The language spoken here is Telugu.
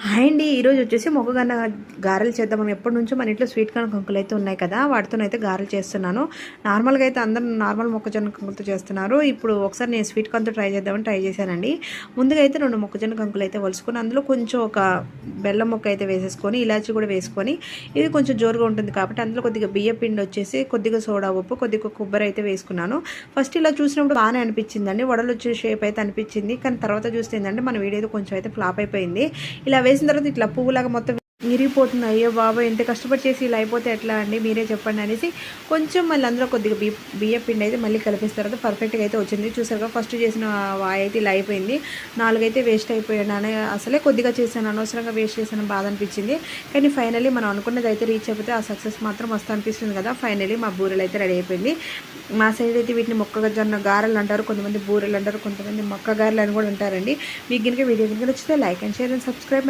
హాయ్ అండి. ఈరోజు వచ్చేసి మొక్కజొన్న గారెలు చేద్దామని ఎప్పటి నుంచో మన ఇంట్లో స్వీట్ కార్న్ కంకులు అయితే ఉన్నాయి కదా, వాటితోనైతే గారెలు చేస్తున్నాను. నార్మల్గా అయితే అందరూ నార్మల్ మొక్కజొన్న కంకులతో చేస్తున్నారు. ఇప్పుడు ఒకసారి నేను స్వీట్ కార్న్తో ట్రై చేద్దామని ట్రై చేశానండి. ముందుగా అయితే 2 మొక్కజొన్న కంకులు అయితే వలుసుకొని అందులో కొంచెం ఒక బెల్లం ముక్క అయితే వేసేసుకొని ఇలాచి కూడా వేసుకొని, ఇది కొంచెం జోరుగా ఉంటుంది కాబట్టి అందులో కొద్దిగా బియ్య పిండి వచ్చేసి కొద్దిగా సోడా ఉప్పు కొద్దిగా కొబ్బరి అయితే వేసుకున్నాను. ఫస్ట్ ఇలా చూసినప్పుడు బాగానే అనిపించిందండి, వడలు వచ్చే షేప్ అయితే అనిపించింది. కానీ తర్వాత చూస్తే ఏంటంటే మన వీడియో అయితే కొంచెం అయితే ఫ్లాప్ అయిపోయింది. ఇలా వేసిన తర్వాత ఇట్లా పువ్వులాగా మొత్తం విరిగిపోతుంది. అయ్యో బాబా, ఎంత కష్టపడి చేసి ఇలా అయిపోతే ఎట్లా అండి, మీరే చెప్పండి అనేసి కొంచెం మళ్ళీ అందులో కొద్దిగా బియ్య పిండి అయితే మళ్ళీ కలిపిన తర్వాత పర్ఫెక్ట్గా అయితే వచ్చింది. చూసారుగా ఫస్ట్ చేసిన వాయి అయితే ఇలా అయిపోయింది. 4 అయితే వేస్ట్ అయిపోయాను అని అసలే కొద్దిగా చేశాను, అనవసరంగా వేస్ట్ చేశాను, బాధ అనిపించింది. కానీ ఫైనల్లీ మనం అనుకున్నది అయితే రీచ్ అయిపోతే ఆ సక్సెస్ మాత్రం మస్తు అనిపిస్తుంది కదా. ఫైనల్లీ మా బూరెలు అయితే రెడీ అయిపోయింది. మా సైడ్ అయితే వీటిని మొక్కజొన్న గారెలు అంటారు, కొంతమంది బూరెలు అంటారు, కొంతమంది మొక్క గారెలు అని కూడా ఉంటారండి. మీకు కనుక వీడియో కనుక నచ్చితే like and share and subscribe.